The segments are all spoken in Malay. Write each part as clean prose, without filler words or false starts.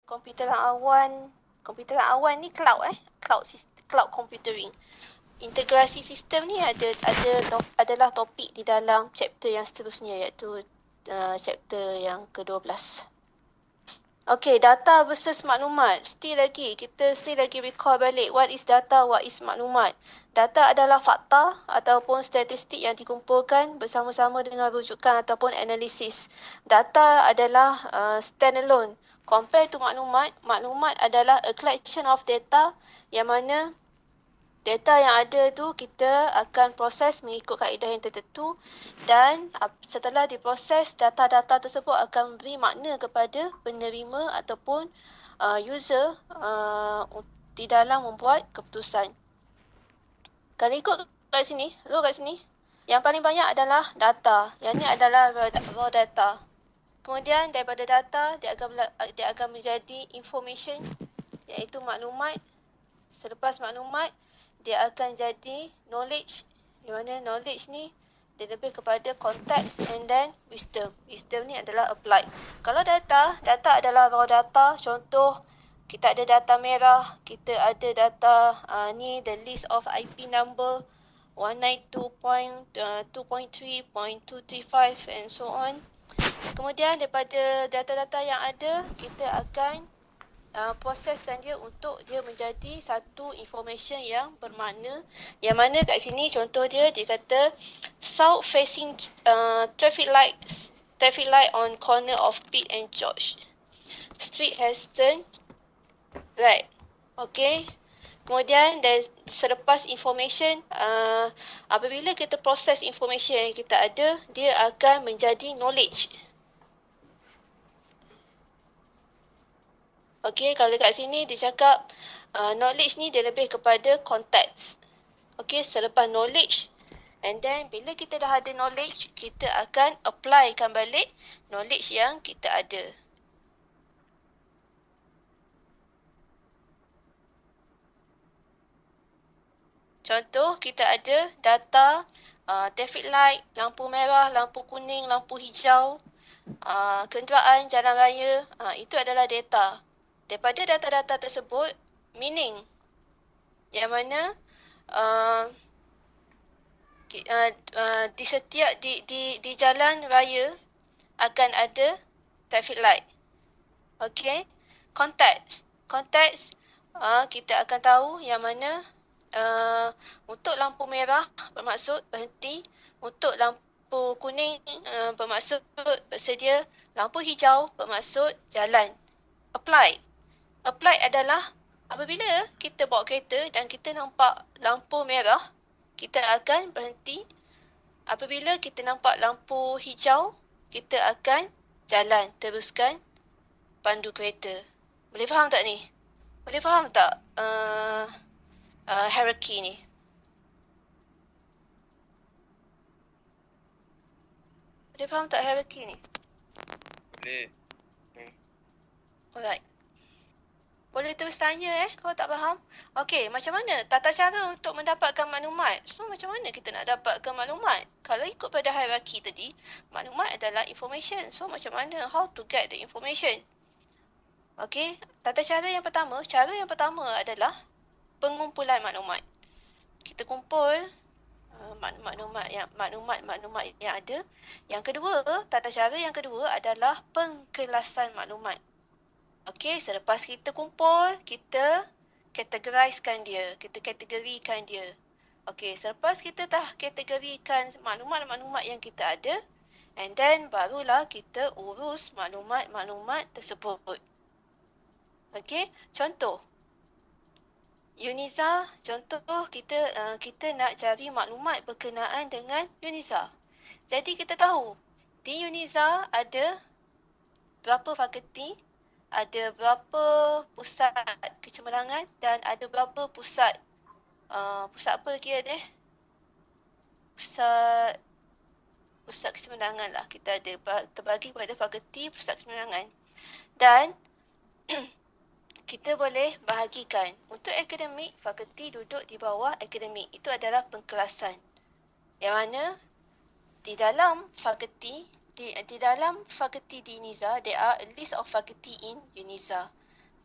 komputer awan ni cloud cloud computing. Integrasi sistem ni adalah topik di dalam chapter yang seterusnya, iaitu chapter yang ke-12. Okey, data versus maklumat. Kita still lagi recall balik what is data, what is maklumat. Data adalah fakta ataupun statistik yang dikumpulkan bersama-sama dengan rujukan ataupun analisis. Data adalah standalone. Compare to maklumat, maklumat adalah a collection of data yang mana data yang ada tu kita akan proses mengikut kaedah yang tertentu dan setelah diproses, data-data tersebut akan memberi makna kepada penerima ataupun user di dalam membuat keputusan. Kalau ikut kat sini, yang paling banyak adalah data. Yang ni adalah raw data. Kemudian daripada data, dia akan menjadi information, iaitu maklumat. Selepas maklumat, dia akan jadi knowledge, di mana knowledge ni dia lebih kepada context and then wisdom. Wisdom ni adalah applied. Kalau data adalah raw data. Contoh, kita ada data merah, kita ada data ni the list of IP number 192.2.3.235 and so on. Kemudian daripada data-data yang ada, kita akan proseskan dia untuk dia menjadi satu information yang bermakna, yang mana kat sini contoh dia kata south facing traffic light on corner of Pitt and George Street has turned right. Okay, kemudian selepas information, apabila kita proses information yang kita ada, dia akan menjadi knowledge. Okey, kalau kat sini dia cakap knowledge ni dia lebih kepada context. Okey, selepas knowledge, and then bila kita dah ada knowledge, kita akan applykan balik knowledge yang kita ada. Contoh, kita ada data traffic light, lampu merah, lampu kuning, lampu hijau, kenderaan jalan raya, itu adalah data. Daripada data-data tersebut, meaning yang mana di setiap di jalan raya akan ada traffic light. Okey, konteks kita akan tahu yang mana untuk lampu merah bermaksud berhenti, untuk lampu kuning bermaksud bersedia, lampu hijau bermaksud jalan. Applied adalah apabila kita bawa kereta dan kita nampak lampu merah, kita akan berhenti. Apabila kita nampak lampu hijau, kita akan jalan, teruskan pandu kereta. Boleh faham tak ni? Boleh faham tak hierarchy ni? Boleh faham tak hierarchy ni? Boleh. Alright. Boleh terus tanya kalau tak faham. Okey, macam mana tata cara untuk mendapatkan maklumat? So, macam mana kita nak dapatkan maklumat? Kalau ikut pada hierarchy tadi, maklumat adalah information. So, macam mana? How to get the information? Okey, cara yang pertama adalah pengumpulan maklumat. Kita kumpul maklumat yang ada. Yang kedua, tata cara yang kedua adalah pengkelasan maklumat. Okey, selepas kita kumpul, kita kategorikan dia. Okey, selepas kita dah kategorikan maklumat-maklumat yang kita ada, and then barulah kita urus maklumat-maklumat tersebut. Okey, contoh. Uniza, contoh kita nak cari maklumat berkenaan dengan Uniza. Jadi kita tahu, di Uniza ada berapa fakulti, ada berapa pusat kecemerlangan dan ada berapa pusat apa lagi ada? Pusat kecemerlangan lah. Kita ada terbagi pada fakulti pusat kecemerlangan. Dan kita boleh bahagikan. Untuk akademik, fakulti duduk di bawah akademik. Itu adalah pengkelasan. Yang mana di dalam fakulti di Uniza, there are a list of faculty in Uniza.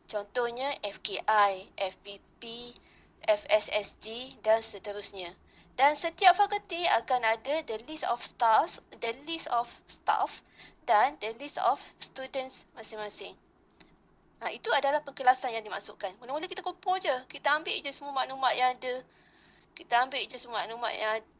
Contohnya FKI, FPP, FSSG dan seterusnya. Dan setiap fakulti akan ada the list of staff dan the list of students masing-masing. Itu adalah pengkelasan yang dimaksudkan. Mula-mula kita kumpul je. Kita ambil je semua maklumat yang ada. Kita ambil je semua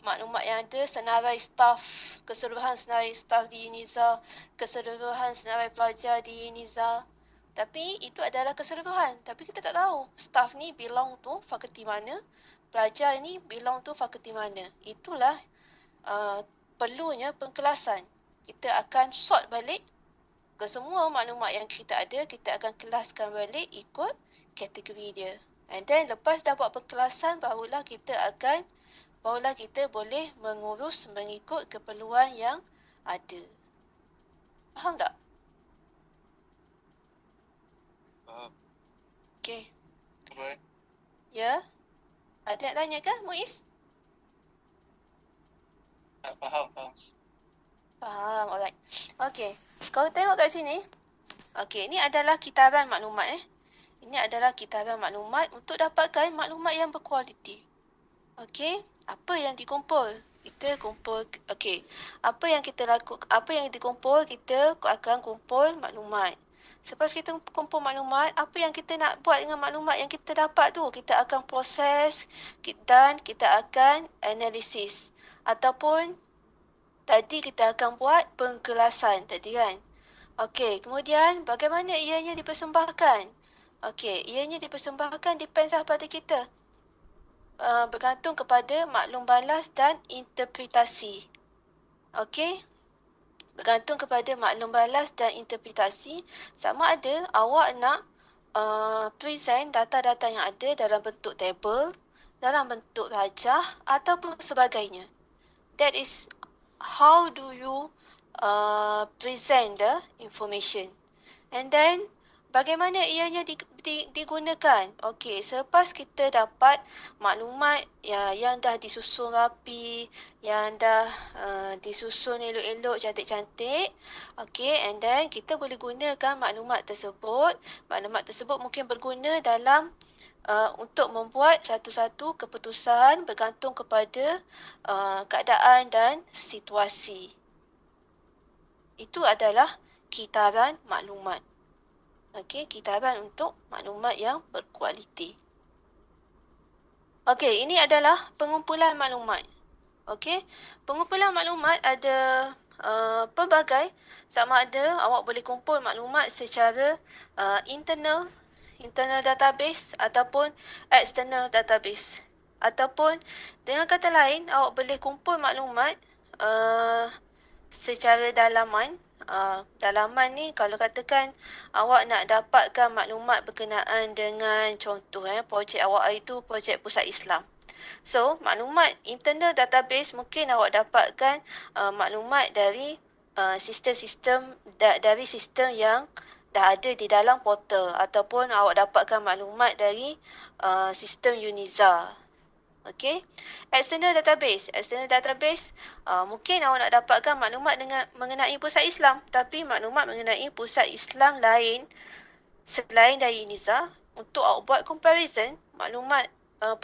maklumat yang ada, senarai staf, keseluruhan senarai staf di UNIZA, keseluruhan senarai pelajar di UNIZA. Tapi itu adalah keseluruhan. Tapi kita tak tahu staf ni belong tu fakulti mana, pelajar ni belong tu fakulti mana. Itulah perlunya pengkelasan. Kita akan sort balik ke semua maklumat yang kita ada, kita akan kelaskan balik ikut kategori dia. And then lepas dah buat pengkelasan, barulah kita boleh mengurus mengikut keperluan yang ada. Faham tak? Faham. Okey. Baik. Ya? Ada nak tanya ke, Muiz? Faham. Faham, alright. Okey. Kau tengok kat sini. Okey, ini adalah kitaran maklumat Ini adalah kitaran maklumat untuk dapatkan maklumat yang berkualiti. Okey, apa yang dikumpul? Kita kumpul, okey. Apa yang dikumpul, kita akan kumpul maklumat. Selepas kita kumpul maklumat, apa yang kita nak buat dengan maklumat yang kita dapat tu? Kita akan proses dan kita akan analisis. Ataupun tadi kita akan buat pengkelasan tadi kan? Okey, kemudian bagaimana ianya dipersembahkan? Okey, ianya dipersembahkan depends pada kita. Bergantung kepada maklum balas dan interpretasi. Okey? Bergantung kepada maklum balas dan interpretasi, sama ada awak nak present data-data yang ada dalam bentuk table, dalam bentuk rajah ataupun sebagainya. That is how do you present the information. And then bagaimana ianya digunakan? Okey, selepas kita dapat maklumat yang dah disusun rapi, yang dah disusun elok-elok, cantik-cantik. Okey, and then kita boleh gunakan maklumat tersebut. Maklumat tersebut mungkin berguna dalam untuk membuat satu-satu keputusan bergantung kepada keadaan dan situasi. Itu adalah kitaran maklumat. Okey, kitaran untuk maklumat yang berkualiti. Okey, ini adalah pengumpulan maklumat. Okey, pengumpulan maklumat ada pelbagai, sama ada awak boleh kumpul maklumat secara internal database ataupun external database. Ataupun dengan kata lain, awak boleh kumpul maklumat secara dalaman. Dalaman ni kalau katakan awak nak dapatkan maklumat berkenaan dengan contoh projek awak itu projek Pusat Islam. So, maklumat internal database mungkin awak dapatkan maklumat dari sistem yang dah ada di dalam portal, ataupun awak dapatkan maklumat dari sistem UNIZA. Okey. External database mungkin awak nak dapatkan maklumat mengenai Pusat Islam, tapi maklumat mengenai Pusat Islam lain selain dari UNIZA, untuk awak buat comparison maklumat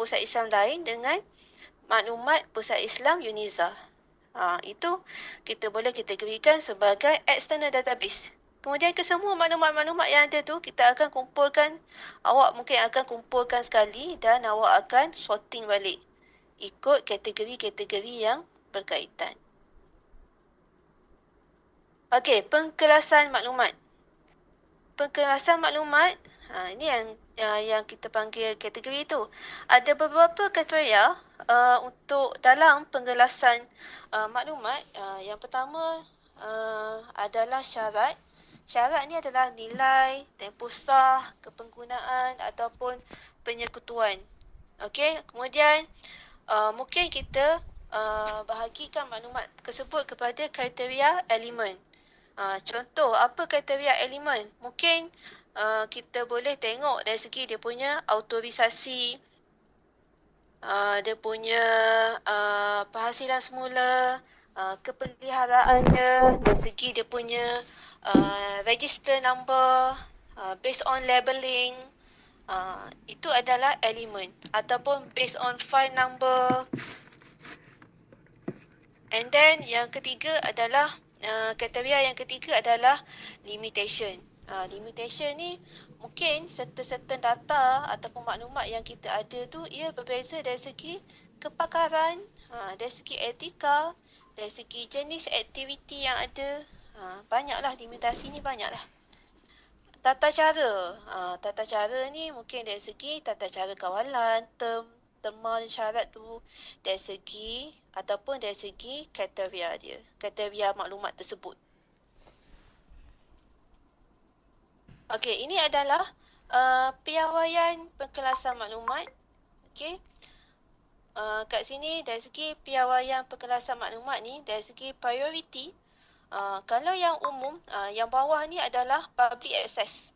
Pusat Islam lain dengan maklumat Pusat Islam UNIZA. Itu kita boleh kategorikan sebagai external database. Kemudian kesemua maklumat-maklumat yang ada tu kita akan kumpulkan, awak mungkin akan kumpulkan sekali dan awak akan sorting balik ikut kategori-kategori yang berkaitan. Okey, pengkelasan maklumat. Pengkelasan maklumat, ini yang kita panggil kategori tu. Ada beberapa kriteria untuk dalam pengkelasan maklumat. Yang pertama adalah syarat. Syarat ni adalah nilai, tempoh sah, kepenggunaan ataupun penyekutuan. Okey, kemudian mungkin kita bahagikan maklumat tersebut kepada kriteria elemen. Contoh, apa kriteria elemen? Mungkin kita boleh tengok dari segi dia punya autorisasi, dia punya penghasilan semula, kepeliharaannya, dari segi dia punya register number, based on labeling, itu adalah elemen, ataupun based on file number. And then yang ketiga adalah kriteria yang ketiga adalah limitation. Limitation ni mungkin certain data ataupun maklumat yang kita ada tu ia berbeza dari segi kepakaran, dari segi etika, dari segi jenis aktiviti yang ada. Banyaklah limitasi ni, banyaklah. Tata cara ni mungkin dari segi tata cara kawalan, terma dan syarat tu, dari segi ataupun dari segi kriteria dia, kriteria maklumat tersebut. Okey, ini adalah piawaian pengkelasan maklumat. Okey. Kat sini dari segi piawaian pengkelasan maklumat ni, dari segi priority, kalau yang umum, yang bawah ni adalah public access.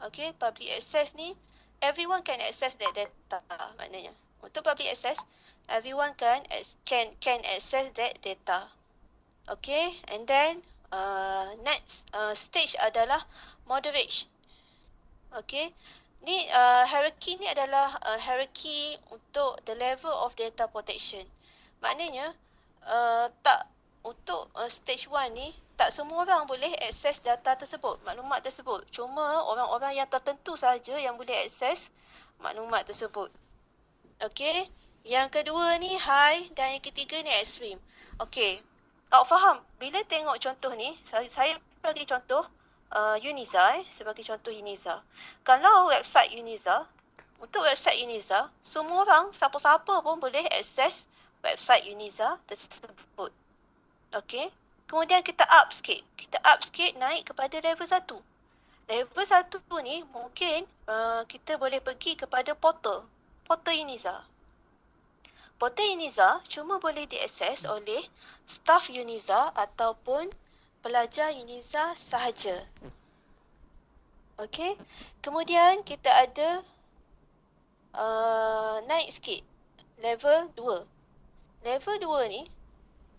Okey, public access ni everyone can access that data, maknanya. Untuk public access, everyone can access that data. Okay, and then next stage adalah moderate. Okay, ni hierarchy ni adalah hierarchy untuk the level of data protection. Maknanya tak untuk stage 1 ni tak semua orang boleh akses data tersebut, maklumat tersebut. Cuma orang-orang yang tertentu saja yang boleh akses maklumat tersebut. Okey. Yang kedua ni high dan yang ketiga ni extreme. Okey. Awak faham? Bila tengok contoh ni, saya bagi contoh Uniza sebagai contoh Uniza. Kalau website Uniza, untuk website Uniza, semua orang, siapa-siapa pun boleh akses website Uniza tersebut. Okey. Kemudian kita up sikit. Naik kepada level 1. Level 1 ni mungkin kita boleh pergi kepada portal Uniza. Portal Uniza cuma boleh diakses oleh staff Uniza ataupun pelajar Uniza sahaja. Okey. Kemudian kita ada naik sikit. Level 2. Level 2 ni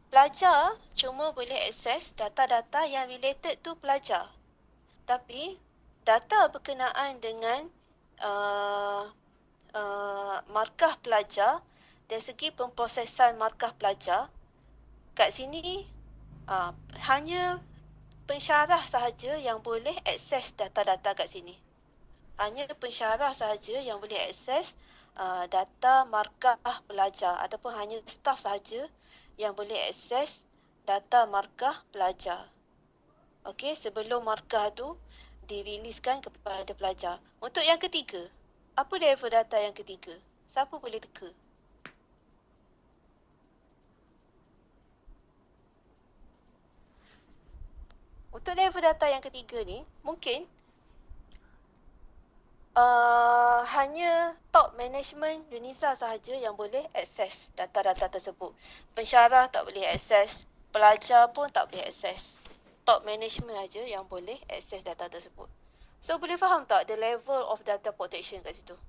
pelajar cuma boleh akses data-data yang related to pelajar. Tapi data berkenaan dengan markah pelajar, dari segi pemprosesan markah pelajar, kat sini hanya pensyarah sahaja yang boleh akses data-data kat sini. Hanya pensyarah sahaja yang boleh akses data markah pelajar, ataupun hanya staff sahaja yang boleh akses data markah pelajar. Okey, sebelum markah tu diriliskan kepada pelajar. Untuk yang ketiga, apa level data yang ketiga? Siapa boleh teka? Untuk level data yang ketiga ni, mungkin hanya top management Uniza sahaja yang boleh akses data-data tersebut. Pensyarah tak boleh akses, pelajar pun tak boleh akses. Top management saja yang boleh akses data tersebut. So boleh faham tak the level of data protection kat situ?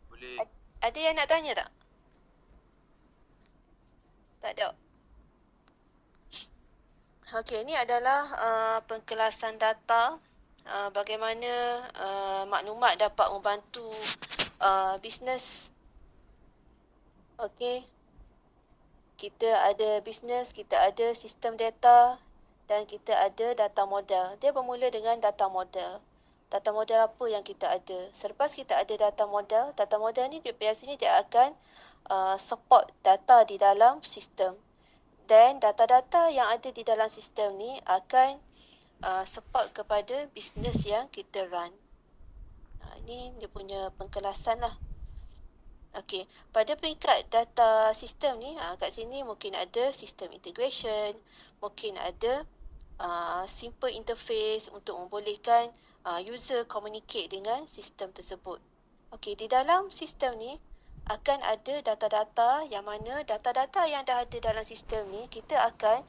Boleh. Ada yang nak tanya tak? Tak ada. Okey, ini adalah pengkelasan data, bagaimana maklumat dapat membantu bisnes. Okey. Kita ada bisnes, kita ada sistem data dan kita ada data model. Dia bermula dengan data model. Data model apa yang kita ada? Selepas kita ada data model ni biasanya dia akan support data di dalam sistem. Dan data-data yang ada di dalam sistem ni akan support kepada bisnes yang kita run. Ini dia punya pengkelasan lah. Okey, pada peringkat data sistem ni, kat sini mungkin ada sistem integration, mungkin ada simple interface untuk membolehkan user communicate dengan sistem tersebut. Okey, di dalam sistem ni akan ada data-data yang mana data-data yang dah ada dalam sistem ni kita akan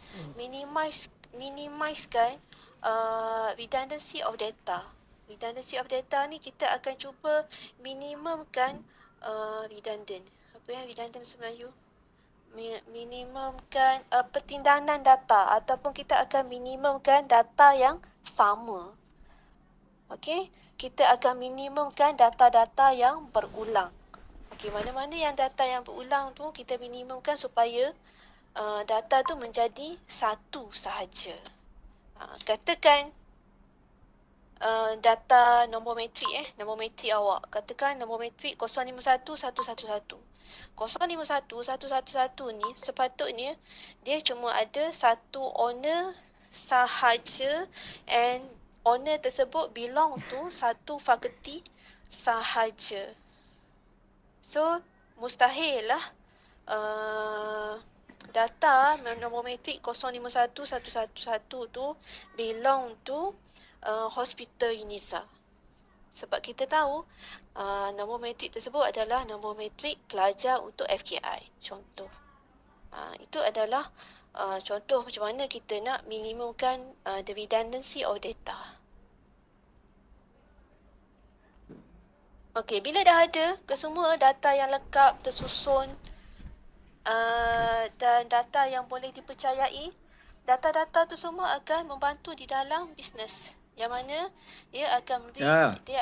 minimizekan redundancy of data. Redundancy of data ni kita akan cuba minimumkan redundant. Apa yang redundant bahasa Melayu? minimumkan pertindahan data ataupun kita akan minimumkan data yang sama. Okey, kita akan minimumkan data-data yang berulang. Okey, mana-mana yang data yang berulang tu kita minimumkan supaya data tu menjadi satu sahaja. Katakan data nombor matrik awak. Katakan nombor matrik 051111. 051111 ni sepatutnya dia cuma ada satu owner sahaja, and owner tersebut belong to satu fakulti sahaja. So mustahil lah data nombor matrik 051111 tu belong to Hospital UNISA. Sebab kita tahu nombor matrik tersebut adalah nombor matrik pelajar untuk FKI. Contoh. Itu adalah contoh macam mana kita nak minimumkan the redundancy of data. Okey, bila dah ada kesemua data yang lengkap, tersusun dan data yang boleh dipercayai, data-data tu semua akan membantu di dalam bisnes. Yang mana dia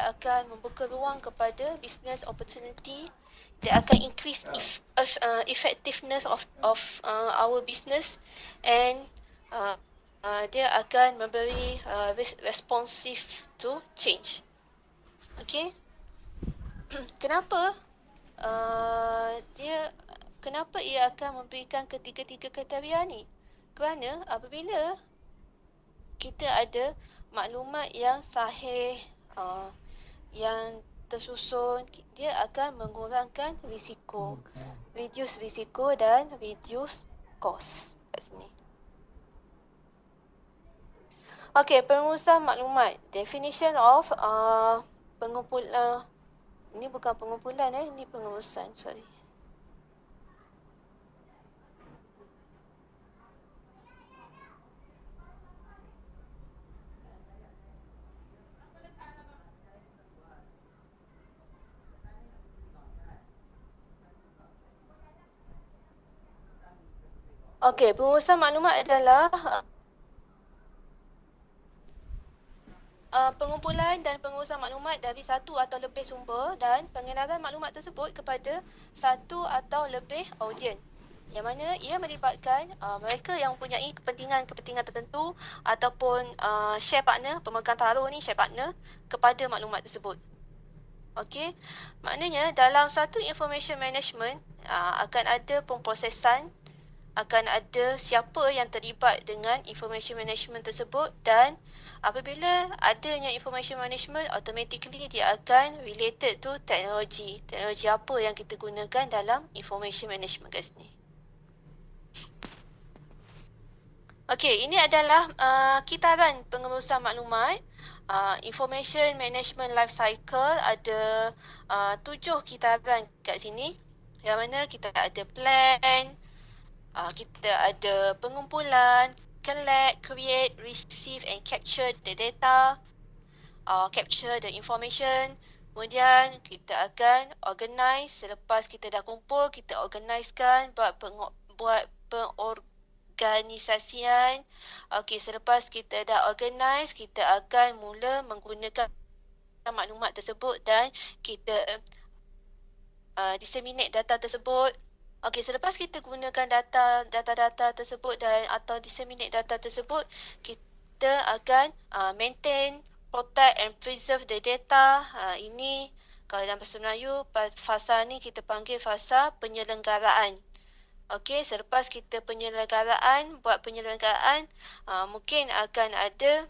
akan membuka ruang kepada business opportunity. Dia akan increase effectiveness of our business, and dia akan memberi responsive to change. Okay? Kenapa ia akan memberikan ketiga-tiga kriteria ni? Kerana apabila kita ada maklumat yang sahih, yang tersusun, dia akan mengurangkan risiko, reduce risiko dan reduce cost kat sini. Okey, pengurusan maklumat. Definition of pengumpulan. Ini bukan pengumpulan ini pengurusan, sorry. Okey, pengurusan maklumat adalah pengumpulan dan pengurusan maklumat dari satu atau lebih sumber dan pengenalan maklumat tersebut kepada satu atau lebih audiens. Yang mana ia melibatkan mereka yang mempunyai kepentingan tertentu ataupun share partner, pemegang taruh ni share partner kepada maklumat tersebut. Okey, maknanya dalam satu information management akan ada pemprosesan, akan ada siapa yang terlibat dengan information management tersebut, dan apabila adanya information management, automatically dia akan related to teknologi. Teknologi apa yang kita gunakan dalam information management kat sini. Okey, ini adalah kitaran pengurusan maklumat. Information management life cycle ada 7 kitaran kat sini. Yang mana kita ada plan, kita ada pengumpulan, collect, create, receive and capture the data, capture the information. Kemudian kita akan organize. Selepas kita dah kumpul, kita organizekan, buat pengorganisasian. Okey, selepas kita dah organize, kita akan mula menggunakan maklumat tersebut dan kita disseminate data tersebut. Okey, selepas kita gunakan data-data tersebut dan atau disseminate data tersebut, kita akan maintain, protect and preserve the data. Ini kalau dalam bahasa Melayu, fasa ni kita panggil fasa penyelenggaraan. Okey, selepas kita buat penyelenggaraan, mungkin akan ada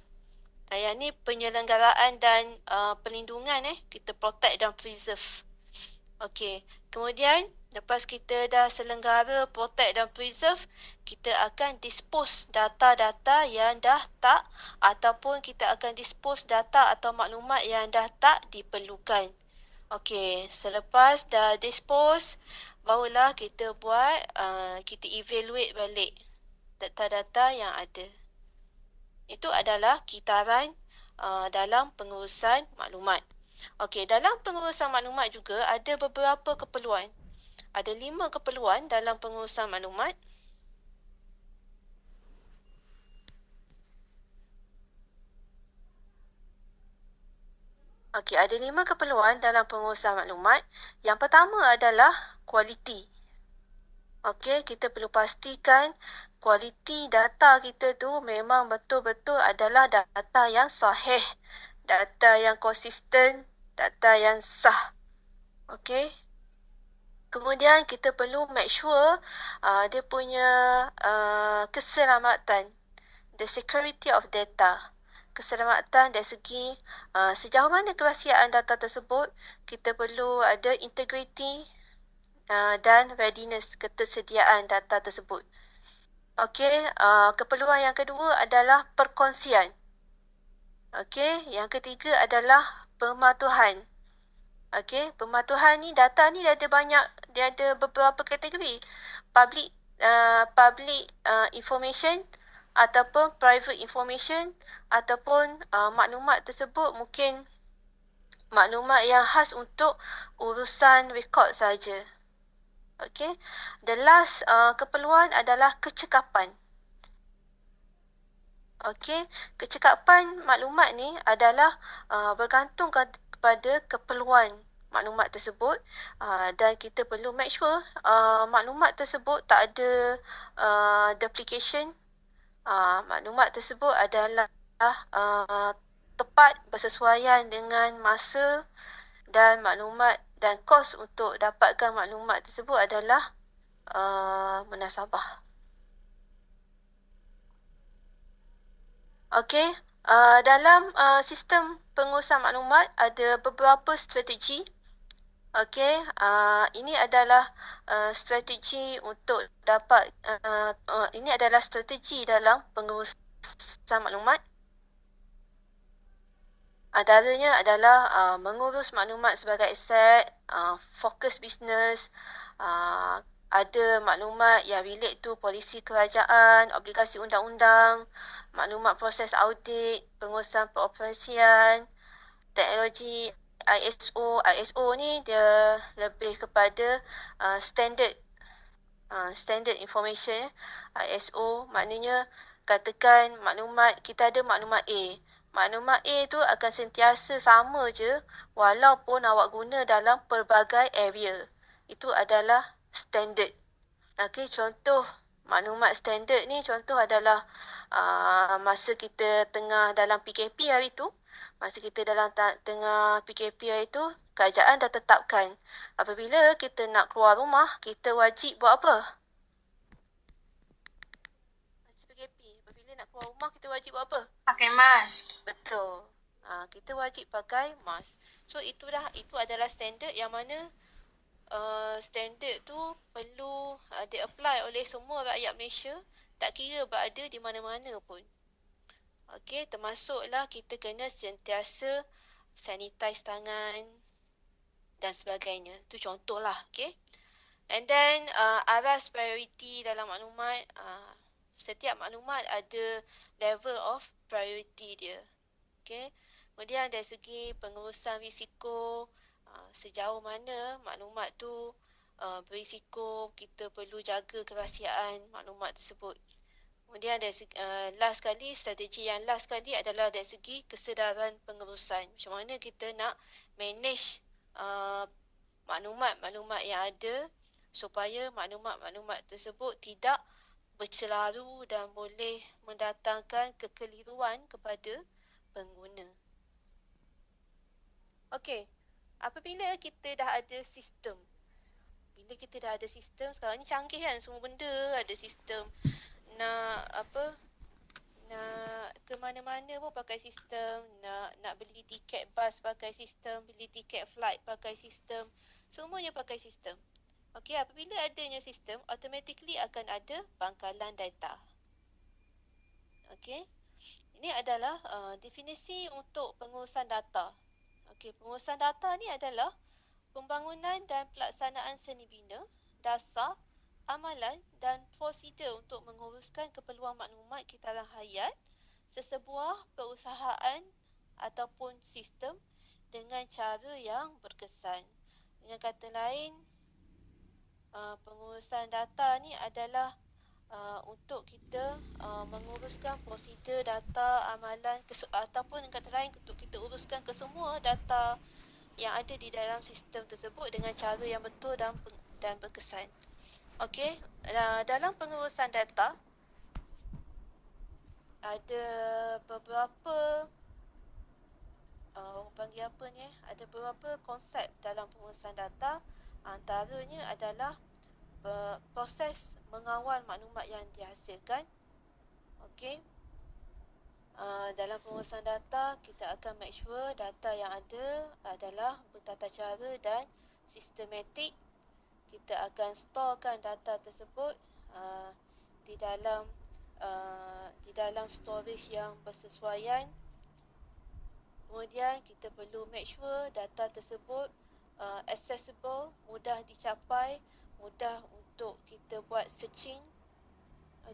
yang ni penyelenggaraan dan perlindungan kita protect dan preserve. Okey, kemudian lepas kita dah selenggara, protect dan preserve, kita akan dispose data-data yang dah tak, ataupun kita akan dispose data atau maklumat yang dah tak diperlukan. Okey, selepas dah dispose, barulah kita buat, kita evaluate balik data-data yang ada. Itu adalah kitaran dalam pengurusan maklumat. Okey, dalam pengurusan maklumat juga ada beberapa keperluan. Ada 5 keperluan dalam pengurusan maklumat. Okey, ada 5 keperluan dalam pengurusan maklumat. Yang pertama adalah kualiti. Okey, kita perlu pastikan kualiti data kita tu memang betul-betul adalah data yang sahih, data yang konsisten, data yang sah. Okey. Kemudian kita perlu make sure dia punya keselamatan, the security of data. Keselamatan dari segi sejauh mana kerahsiaan data tersebut, kita perlu ada integrity dan readiness, ketersediaan data tersebut. Okey, keperluan yang kedua adalah perkongsian. Okey, yang ketiga adalah pematuhan. Okey, pematuhan ni, data ni dia ada beberapa kategori. Public information ataupun private information ataupun maklumat tersebut mungkin maklumat yang khas untuk urusan rekod saja. Okey, the last keperluan adalah kecekapan. Okey, kecekapan maklumat ni adalah bergantung kepada keperluan maklumat tersebut dan kita perlu make sure maklumat tersebut tak ada duplication. Maklumat tersebut adalah tepat bersesuaian dengan masa dan maklumat dan kos untuk dapatkan maklumat tersebut adalah munasabah. Okey, dalam sistem pengurusan maklumat ada beberapa strategi. Okey, ini adalah strategi untuk dapat ini adalah strategi dalam pengurusan maklumat. Antaranya adalah mengurus maklumat sebagai aset, fokus bisnes, ada maklumat yang relate to polisi kerajaan, obligasi undang-undang, maklumat proses audit, pengurusan peroperasian, teknologi ISO. ISO ni dia lebih kepada standard information. ISO maknanya katakan maklumat, kita ada maklumat A. Maklumat A tu akan sentiasa sama je walaupun awak guna dalam pelbagai area. Itu adalah standard. Okey, contoh maklumat standard ni contoh adalah masa kita tengah dalam PKP hari tu, masa kita dalam tengah PKP hari tu, kerajaan dah tetapkan apabila kita nak keluar rumah, kita wajib buat apa? Masa PKP, apabila nak keluar rumah, kita wajib buat apa? Pakai mask. Betul. Kita wajib pakai mask. So, itu adalah standard yang mana standard tu perlu di-apply oleh semua rakyat Malaysia, tak kira berada di mana-mana pun. Okey, termasuklah kita kena sentiasa sanitize tangan dan sebagainya. Itu contohlah, okey. And then aras priority dalam maklumat, setiap maklumat ada level of priority dia. Okey. Kemudian dari segi pengurusan risiko, sejauh mana maklumat tu berisiko, kita perlu jaga kerahsiaan maklumat tersebut. Kemudian dari segi, strategi yang last sekali adalah dari segi kesedaran pengurusan. Macam mana kita nak manage maklumat-maklumat yang ada supaya maklumat-maklumat tersebut tidak bercelaru dan boleh mendatangkan kekeliruan kepada pengguna. Okey, apabila kita dah ada sistem, sekarang ni canggih kan, semua benda ada sistem. Nak ke mana-mana pun pakai sistem, nak beli tiket bas pakai sistem, beli tiket flight pakai sistem, semuanya pakai sistem. Okey, apabila adanya sistem, automatically akan ada bangkalan data. Okey, ini adalah definisi untuk pengurusan data. Okey, pengurusan data ni adalah pembangunan dan pelaksanaan seni bina, dasar, amalan dan prosedur untuk menguruskan keperluan maklumat kitaran hayat sesebuah perusahaan ataupun sistem dengan cara yang berkesan. Dengan kata lain, pengurusan data ni adalah untuk kita menguruskan prosedur data, amalan ataupun kata lain untuk kita uruskan kesemua data yang ada di dalam sistem tersebut dengan cara yang betul dan berkesan. Okey, dalam pengurusan data ada beberapa orang panggil apa ni? Ada beberapa konsep dalam pengurusan data. Antaranya adalah proses mengawal maklumat yang dihasilkan. Okey. Dalam pengurusan data, kita akan make sure data yang ada adalah bertata cara dan sistematik. Kita akan storekan data tersebut di dalam storage yang bersesuaian. Kemudian kita perlu make sure data tersebut accessible, mudah dicapai, mudah untuk kita buat searching.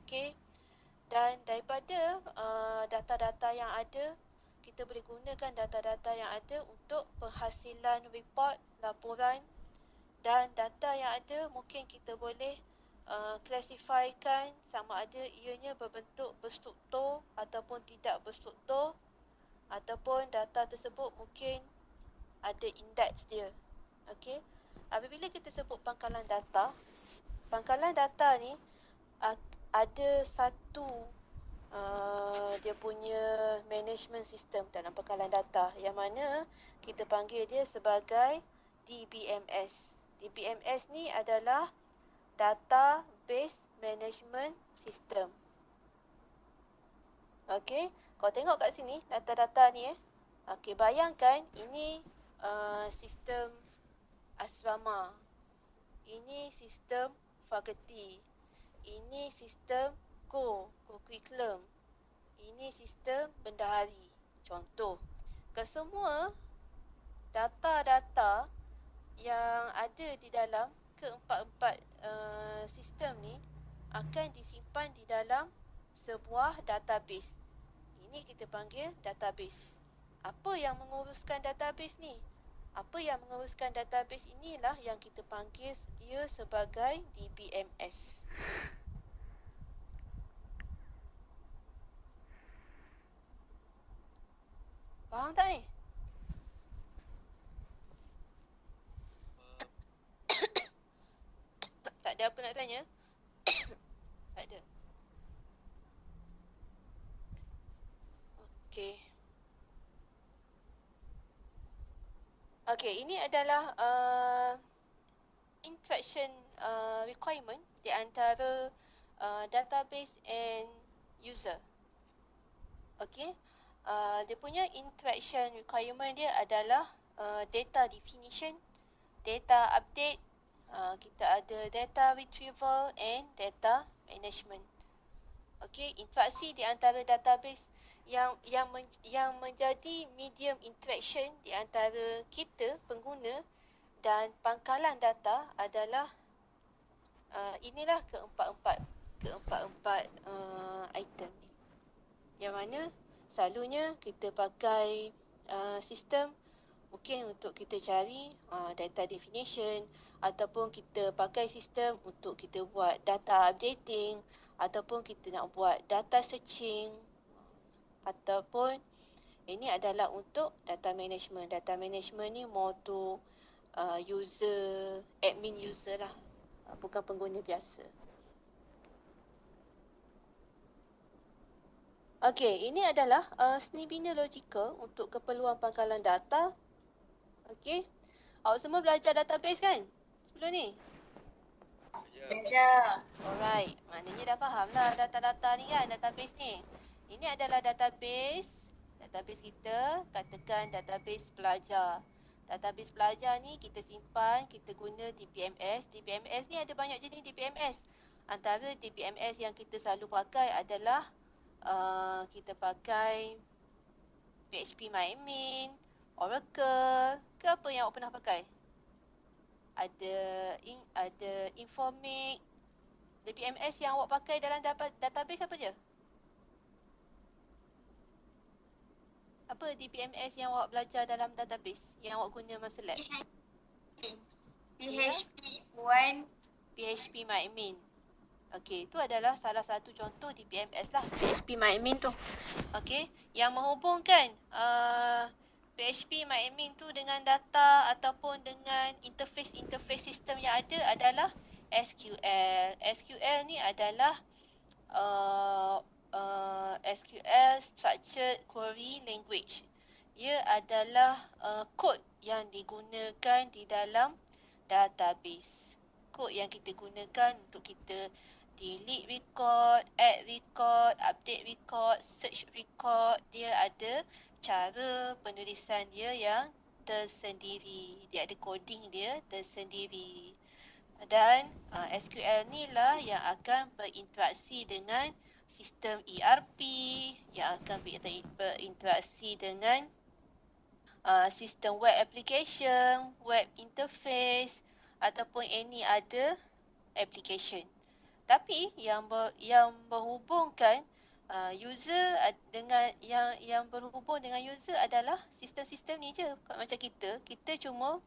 Okey. Dan daripada data-data yang ada, kita boleh gunakan data-data yang ada untuk penghasilan report, laporan, dan data yang ada mungkin kita boleh klasifikasikan sama ada ianya berbentuk berstruktur ataupun tidak berstruktur, ataupun data tersebut mungkin ada indeks dia. Okey. Apabila kita sebut pangkalan data ni ada satu dia punya management system dalam pangkalan data yang mana kita panggil dia sebagai DBMS. DBMS ni adalah Database Management System. Okey, kau tengok kat sini data-data ni Okey, bayangkan ini sistem asrama. Ini sistem fakulti. Ini sistem curriculum. Ini sistem bendahari. Contoh, kesemua data-data yang ada di dalam keempat-empat sistem ni akan disimpan di dalam sebuah database. Ini kita panggil database. Apa yang menguruskan database ni? Apa yang menguruskan database inilah yang kita panggil dia sebagai DBMS. Faham tak ni? Tak ada apa nak tanya? Tak ada. Okey. Okey, ini adalah interaction requirement di antara database and user. Okey. Dia punya interaction requirement dia adalah data definition, data update, kita ada data retrieval and data management. Okey, interaksi di antara database yang menjadi medium interaction di antara kita pengguna dan pangkalan data adalah inilah keempat-empat item ni. Yang mana selalunya kita pakai sistem mungkin untuk kita cari data definition, ataupun kita pakai sistem untuk kita buat data updating, ataupun kita nak buat data searching, ataupun ini adalah untuk data management. Data management ni more to admin user lah, bukan pengguna biasa. Okey, ini adalah seni bina logikal untuk keperluan pangkalan data. Okey, awak semua belajar database kan sebelum ni? Belajar. Alright, maknanya dah faham lah data-data ni kan, database ni. Ini adalah database kita, katakan database pelajar. Database pelajar ni kita simpan, kita guna DBMS. DBMS ni ada banyak jenis DBMS. Antara DBMS yang kita selalu pakai adalah kita pakai PHP MyAdmin, Oracle, ke apa yang awak pernah pakai? Ada Informix. DBMS yang awak pakai dalam database apa je? Apa DBMS yang awak belajar dalam database yang awak guna masa lab? PHP 1. phpMyAdmin. Okey, itu adalah salah satu contoh DPMS lah, phpMyAdmin tu. Okey, yang menghubungkan phpMyAdmin tu dengan data ataupun dengan interface sistem yang ada adalah SQL. SQL ni adalah SQL Structured Query Language. Ia adalah kod yang digunakan di dalam database. Kod yang kita gunakan untuk kita delete record, add record, update record, search record. Dia ada cara penulisan dia yang tersendiri. Dia ada coding dia tersendiri. Dan SQL ni lah yang akan berinteraksi dengan sistem ERP, yang akan berinteraksi dengan sistem web application, web interface ataupun any other application. Tapi yang berhubungkan user dengan yang berhubung dengan user adalah sistem-sistem ni je. Macam kita cuma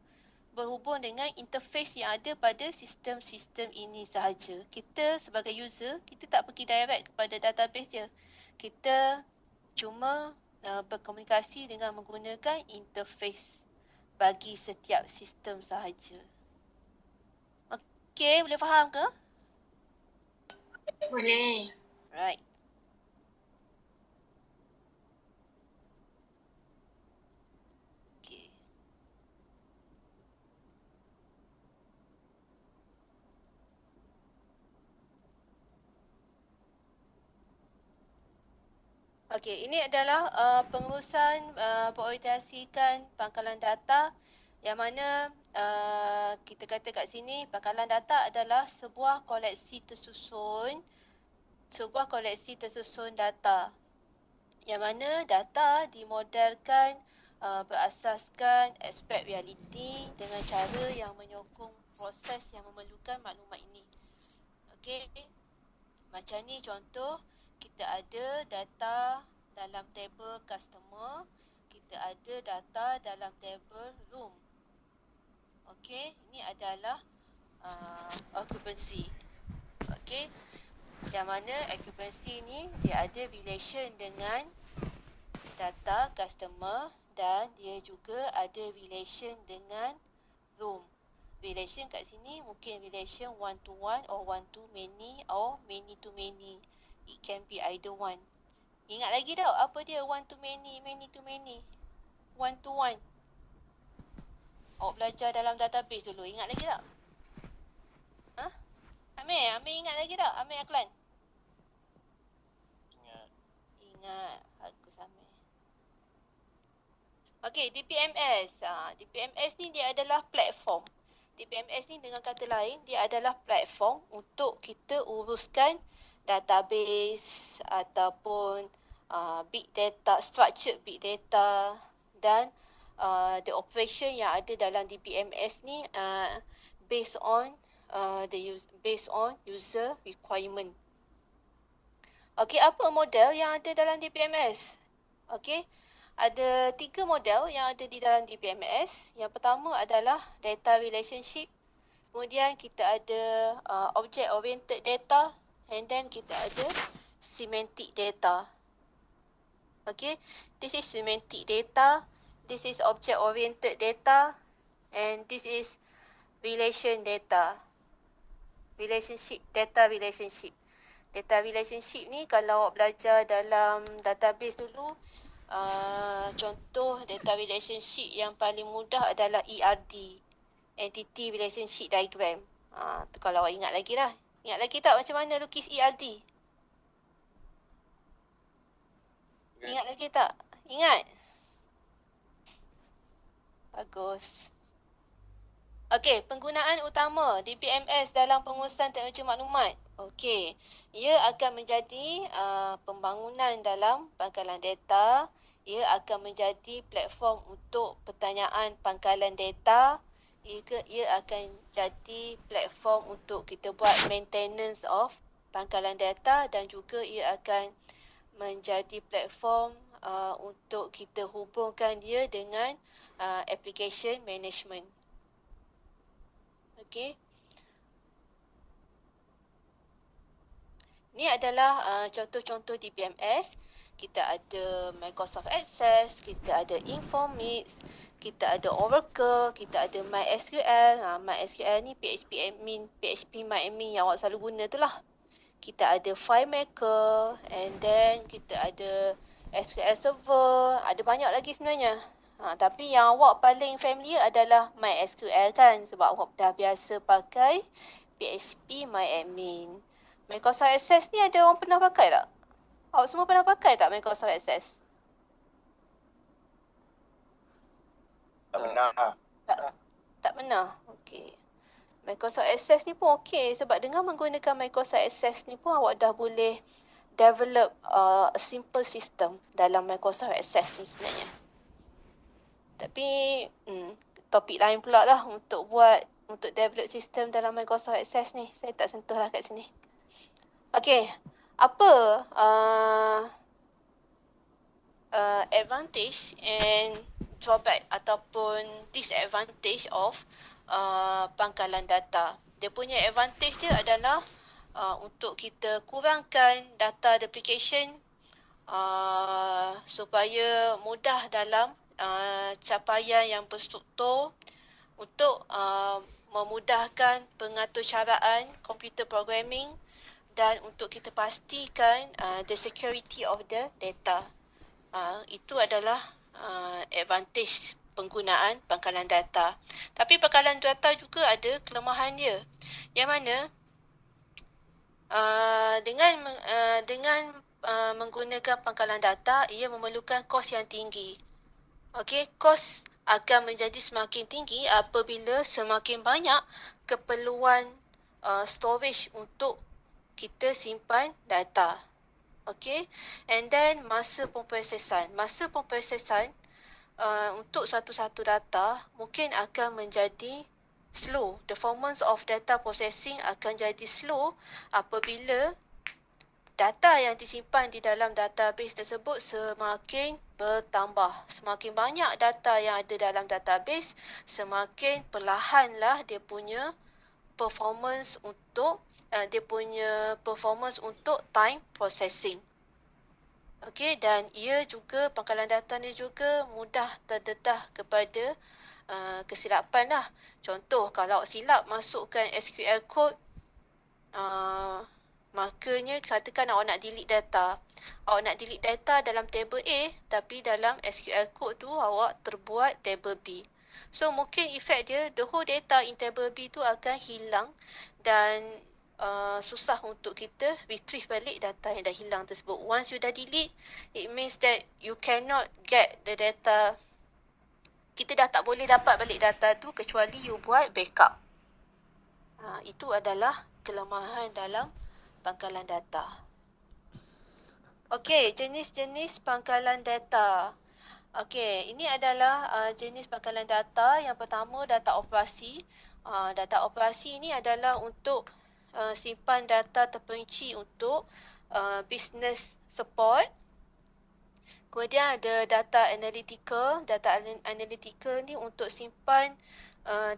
berhubung dengan interface yang ada pada sistem-sistem ini sahaja. Kita sebagai user, kita tak pergi direct kepada database dia. Kita cuma berkomunikasi dengan menggunakan interface bagi setiap sistem sahaja. Okey, boleh faham ke? Boleh. Right. Okay. Okey, ini adalah pengurusan berorientasikan pangkalan data yang mana kita kata kat sini pangkalan data adalah sebuah koleksi tersusun data yang mana data dimodelkan berasaskan aspek realiti dengan cara yang menyokong proses yang memerlukan maklumat ini. Okey, macam ni contoh, kita ada data dalam table customer, kita ada data dalam table room. Okey, ini adalah occupancy. Okey, yang mana occupancy ni dia ada relation dengan data customer dan dia juga ada relation dengan room. Relation kat sini mungkin relation one to one or one to many or many to many. It can be either one. Ingat lagi tak apa dia one to many, many to many, one to one? Awak belajar dalam database dulu. Ingat lagi tak? Ha? Amir ingat lagi tak? Amir Aklan? Ingat. Bagus Amir. Okey, DPMS. DPMS ni dia adalah platform. DPMS ni dengan kata lain, dia adalah platform untuk kita uruskan database ataupun big data, structured big data dan the operation yang ada dalam DPMS ni based on user requirement. Okey, apa model yang ada dalam DPMS? Okey, ada 3 model yang ada di dalam DPMS. Yang pertama adalah data relationship. Kemudian kita ada object oriented data, and then kita ada semantic data. Okay, this is semantic data, this is object oriented data, and this is relation data. Data relationship. Data relationship ni kalau awak belajar dalam database dulu, contoh data relationship yang paling mudah adalah ERD, Entity Relationship Diagram. Tu kalau awak ingat lagi lah. Ingat lagi tak macam mana lukis ERD? Ingat lagi tak? Ingat? Bagus. Okey, penggunaan utama DPMS dalam pengurusan teknologi maklumat. Okey, ia akan menjadi pembangunan dalam pangkalan data. Ia akan menjadi platform untuk pertanyaan pangkalan data. Ia akan jadi platform untuk kita buat maintenance of pangkalan data dan juga ia akan menjadi platform untuk kita hubungkan dia dengan application management. Okey. Ini adalah contoh-contoh di BMS. Kita ada Microsoft Access, kita ada Informix, kita ada Oracle, kita ada MySQL. MySQL ni PHP MyAdmin yang awak selalu guna tu lah. Kita ada FileMaker, and then kita ada SQL Server. Ada banyak lagi sebenarnya. Tapi yang awak paling familiar adalah MySQL kan, sebab awak dah biasa pakai PHP MyAdmin. Microsoft Access ni ada orang pernah pakai tak? Awak semua pernah pakai tak Microsoft Access? Tak pernah. Tak pernah? Okey. Microsoft Access ni pun okey sebab dengan menggunakan Microsoft Access ni pun awak dah boleh develop a simple system dalam Microsoft Access ni sebenarnya. Tapi topik lain pula lah untuk develop sistem dalam Microsoft Access ni. Saya tak sentuh lah kat sini. Okey, apa advantage and drawback ataupun disadvantage of pangkalan data? Dia punya advantage dia adalah untuk kita kurangkan data duplication supaya mudah dalam capaian yang berstruktur untuk memudahkan pengaturcaraan komputer programming dan untuk kita pastikan the security of the data. Itu adalah advantage penggunaan pangkalan data. Tapi pangkalan data juga ada kelemahan dia. Yang mana dengan menggunakan pangkalan data, ia memerlukan kos yang tinggi. Okey, kos akan menjadi semakin tinggi apabila semakin banyak keperluan storage untuk kita simpan data. Okay. And then masa pemprosesan. Masa pemprosesan untuk satu-satu data mungkin akan menjadi slow. The performance of data processing akan jadi slow apabila data yang disimpan di dalam database tersebut semakin bertambah. Semakin banyak data yang ada dalam database, semakin perlahanlah dia punya performance untuk time processing. Okey, dan ia juga pangkalan data ni juga mudah terdedah kepada kesilapan lah. Contoh, kalau silap masukkan SQL code, makanya katakan awak nak delete data. Awak nak delete data dalam table A, tapi dalam SQL code tu awak terbuat table B. So mungkin efek dia, the whole data in table B tu akan hilang dan susah untuk kita retrieve balik data yang dah hilang tersebut. Once you dah delete, it means that you cannot get the data. Kita dah tak boleh dapat balik data tu kecuali you buat backup. Itu adalah kelemahan dalam pangkalan data. Okey, jenis-jenis pangkalan data. Okey, ini adalah jenis pangkalan data. Yang pertama, data operasi. Data operasi ini adalah untuk simpan data terperinci untuk business support. Kemudian ada data analytical. Data analytical ni untuk simpan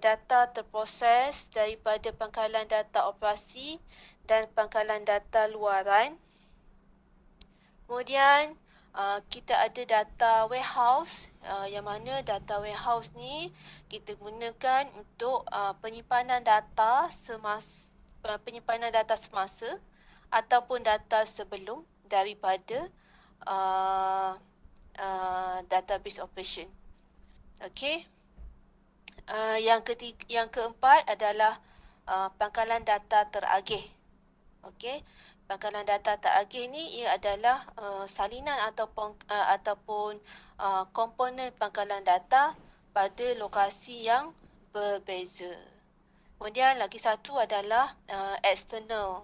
data terproses daripada pangkalan data operasi dan pangkalan data luaran. Kemudian kita ada data warehouse, yang mana data warehouse ni kita gunakan untuk penyimpanan data semasa ataupun data sebelum daripada database operation. Okey. Yang keempat adalah pangkalan data teragih. Okey. Pangkalan data teragih ni ia adalah salinan ataupun komponen pangkalan data pada lokasi yang berbeza. Kemudian lagi satu adalah external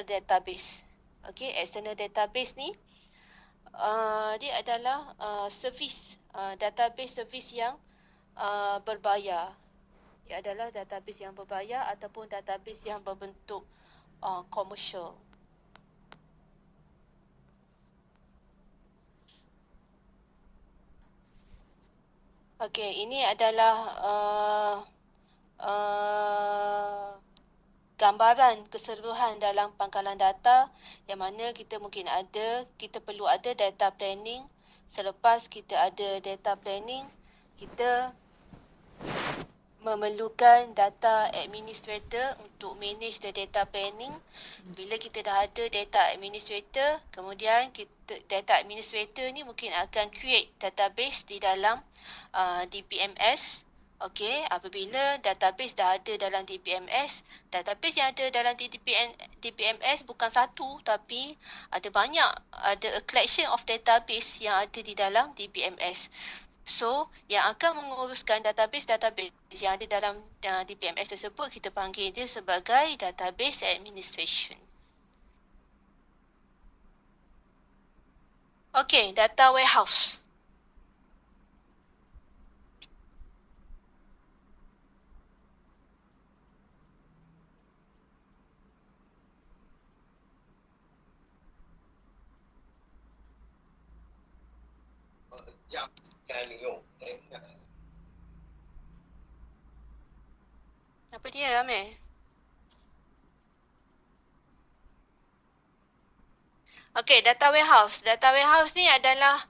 database. Okey, external database ni dia adalah database servis yang berbayar. Ia adalah database yang berbayar ataupun database yang berbentuk commercial. Okey, ini adalah gambaran keseluruhan dalam pangkalan data yang mana kita perlu ada data planning. Selepas kita ada data planning, kita memerlukan data administrator untuk manage the data planning. Bila kita dah ada data administrator, kemudian data administrator ni mungkin akan create database di dalam DBMS. Okey, apabila database dah ada dalam DBMS, database yang ada dalam DBMS bukan satu tapi ada banyak, ada a collection of database yang ada di dalam DBMS. So, yang akan menguruskan database yang ada dalam DBMS tersebut, kita panggil dia sebagai database administration. Okey, data warehouse. Apa dia, Amir? Okey, data warehouse. Data warehouse ni adalah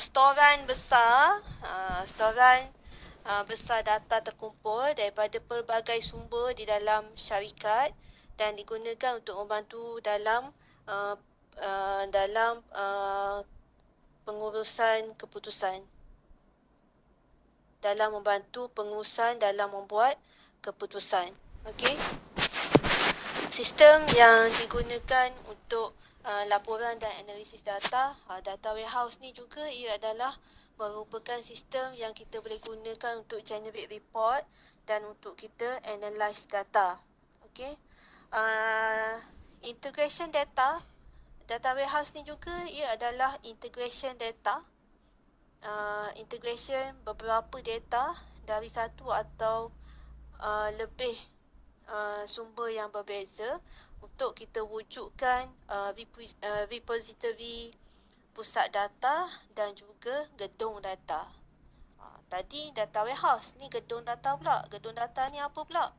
storan besar, besar data terkumpul daripada pelbagai sumber di dalam syarikat dan digunakan untuk membantu dalam pengurusan keputusan. Dalam membantu pengurusan dalam membuat keputusan. Okey. Sistem yang digunakan untuk laporan dan analisis data, data warehouse ni juga ia adalah merupakan sistem yang kita boleh gunakan untuk generate report dan untuk kita analyse data. Okey. Integration data warehouse ni juga ia adalah integration data. Integration beberapa data dari satu atau lebih sumber yang berbeza untuk kita wujudkan repository pusat data dan juga gedung data. Tadi data warehouse, ni gedung data pula. Gedung data ni apa pula?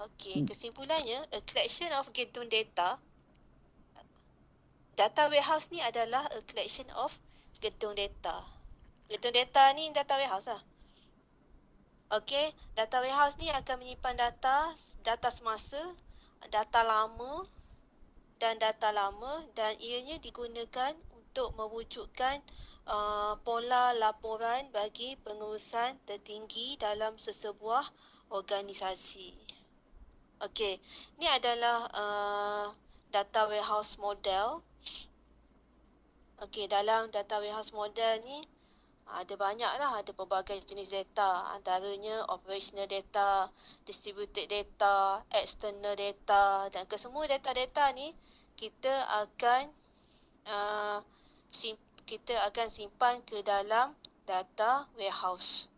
Okey, kesimpulannya a collection of gedung data. Data warehouse ni adalah a collection of gedung data. Gedung data ni data warehouse lah. Okey, data warehouse ni akan menyimpan data semasa, data lama dan ianya digunakan untuk mewujudkan pola laporan bagi pengurusan tertinggi dalam sesebuah organisasi. Okey, ni adalah data warehouse model. Okey, dalam data warehouse model ni ada banyak lah, ada pelbagai jenis data. Antaranya operational data, distributed data, external data dan kesemua data-data ni kita akan simpan ke dalam data warehouse.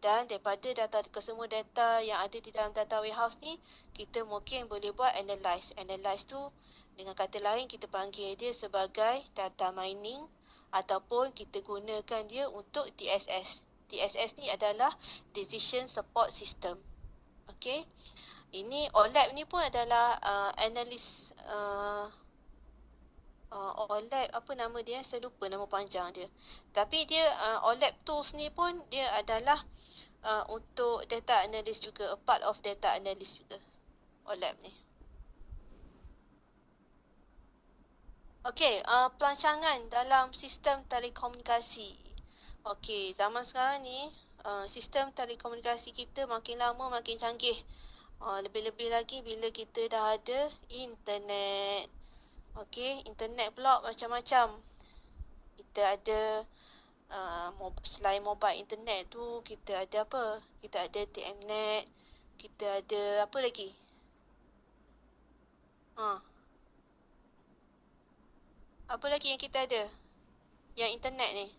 Dan daripada kesemua data yang ada di dalam data warehouse ni, kita mungkin boleh buat analyze. Analyze tu dengan kata lain kita panggil dia sebagai data mining ataupun kita gunakan dia untuk DSS. DSS ni adalah Decision Support System. Okey. Ini OLAP ni pun adalah analis OLAP, apa nama dia? Saya lupa nama panjang dia. Tapi dia OLAP tools ni pun dia adalah untuk data analyst juga, a part of data analyst juga. OLAP ni. Okey, pelancangan dalam sistem telekomunikasi. Okey, zaman sekarang ni sistem telekomunikasi kita makin lama makin canggih. Lebih-lebih lagi bila kita dah ada internet. Okey, internet pula macam-macam. Kita ada selain mobile internet tu, kita ada apa? Kita ada TMNet, kita ada apa lagi? Apa lagi yang kita ada? Yang internet ni.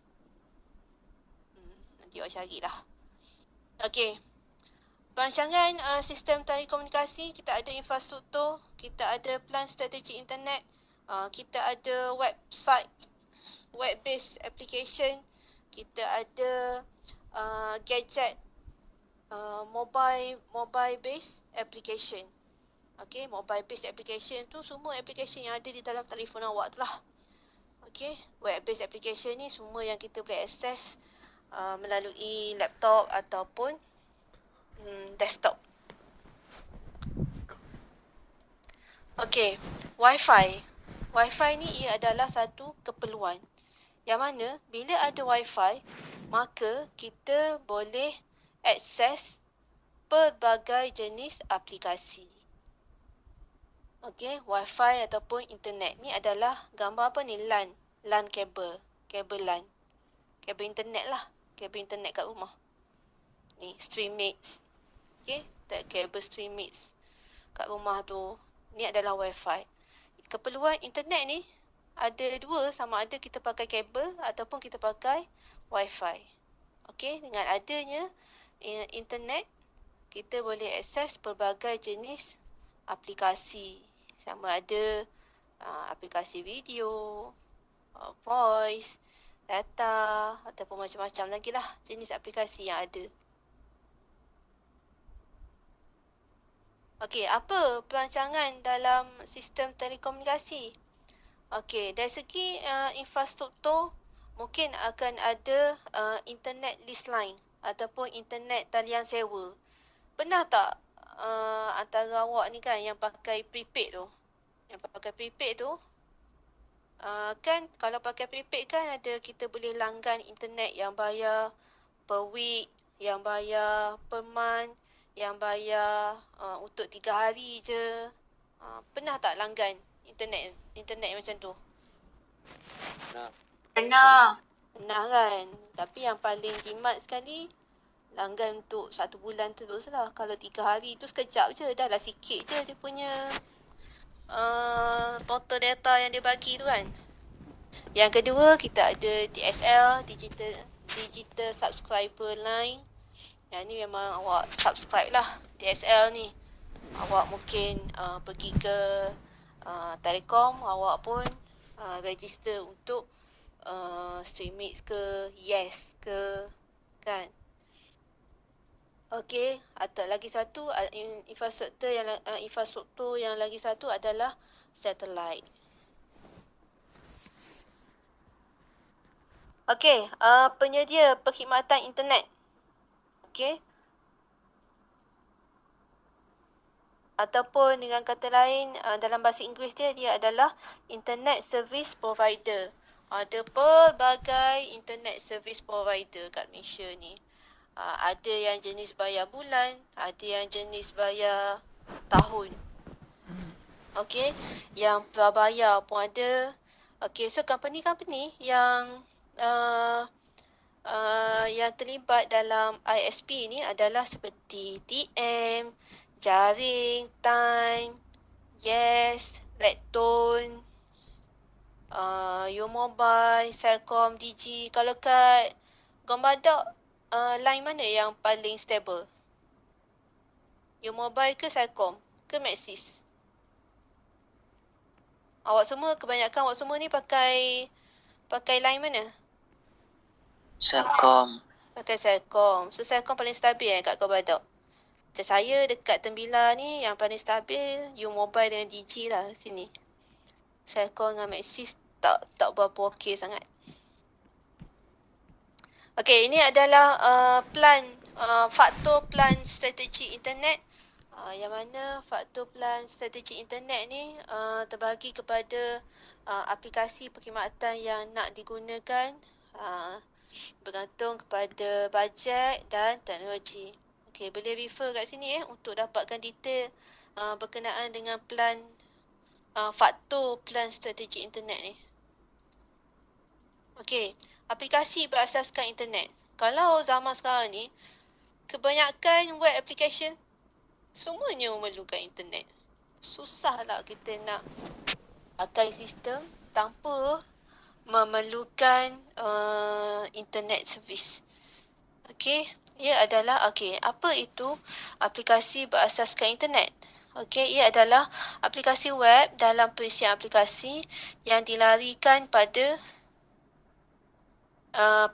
Nanti awak carilah. Okey. Perancangan sistem telekomunikasi, kita ada infrastruktur, kita ada plan strategi internet, kita ada website, web-based application, kita ada gadget mobile based application. Okay, mobile based application tu semua application yang ada di dalam telefon awak tu lah. Okay, web based application ni semua yang kita boleh access melalui laptop ataupun desktop. Okay, Wi-Fi. Wi-Fi ni ia adalah satu keperluan. Yang mana bila ada Wi-Fi, maka kita boleh akses pelbagai jenis aplikasi. Okey, Wi-Fi ataupun internet ni adalah gambar apa ni? LAN kabel. Kabel LAN. Kabel internet lah. Kabel internet kat rumah. Ni, Streammates. Okey, kabel Streammates kat rumah tu. Ni adalah Wi-Fi. Keperluan internet ni ada dua, sama ada kita pakai kabel ataupun kita pakai Wi-Fi. Okey, dengan adanya internet, kita boleh akses pelbagai jenis aplikasi. Sama ada aplikasi video, voice, data ataupun macam-macam lagi lah jenis aplikasi yang ada. Okey, apa perancangan dalam sistem telekomunikasi? Okey, dari segi infrastruktur, mungkin akan ada internet list line ataupun internet talian sewa. Pernah tak antara awak ni kan yang pakai prepaid tu? Yang pakai prepaid tu, kan kalau pakai prepaid kan ada kita boleh langgan internet yang bayar per week, yang bayar per month, yang bayar untuk 3 hari je. Pernah tak langgan internet macam tu? Pernah. Pernah kan? Tapi yang paling jimat sekali, langgan untuk 1 bulan terus lah. Kalau 3 hari tu sekejap je, dah lah sikit je dia punya total data yang dia bagi tu kan. Yang kedua, kita ada DSL, digital subscriber line. Yang ni memang awak subscribe lah DSL ni. Awak mungkin pergi ke Telekom, awak pun register untuk Streammates ke, Yes ke, kan. Okey, atau lagi satu infrastruktur yang lagi satu adalah satellite. Okey, penyedia perkhidmatan internet. Okey. Ataupun dengan kata lain, dalam bahasa Inggeris dia adalah internet service provider. Ada pelbagai internet service provider kat Malaysia ni. Ada yang jenis bayar bulan, ada yang jenis bayar tahun. Okey, yang prabayar pun ada. Okey, so company-company yang terlibat dalam ISP ni adalah seperti TM, Jaring, Time, Yes, Redtone, U-Mobile, Celcom, Digi. Kalau kat Gombadak, line mana yang paling stable? U-Mobile ke Celcom ke Maxis? Kebanyakan awak semua ni pakai line mana? Celcom. Pakai Celcom. So Celcom paling stabil kat Gombadak. Macam saya dekat Tembila ni yang paling stabil U-Mobile dengan Digi lah sini. Celcom dengan Maxis tak berapa okey sangat. Okey, ini adalah faktor plan strategi internet. Yang mana faktor plan strategi internet ni terbagi kepada aplikasi perkhidmatan yang nak digunakan, bergantung kepada bajet dan teknologi. Okey, boleh refer kat sini untuk dapatkan detail berkenaan dengan faktor plan strategi internet ni. Okey, aplikasi berasaskan internet. Kalau zaman sekarang ni, kebanyakan web application semuanya memerlukan internet. Susahlah kita nak pakai sistem tanpa memerlukan internet service. Okey, ia adalah apa itu aplikasi berasaskan internet? Okey, ia adalah aplikasi web dalam perisian aplikasi yang dilarikan pada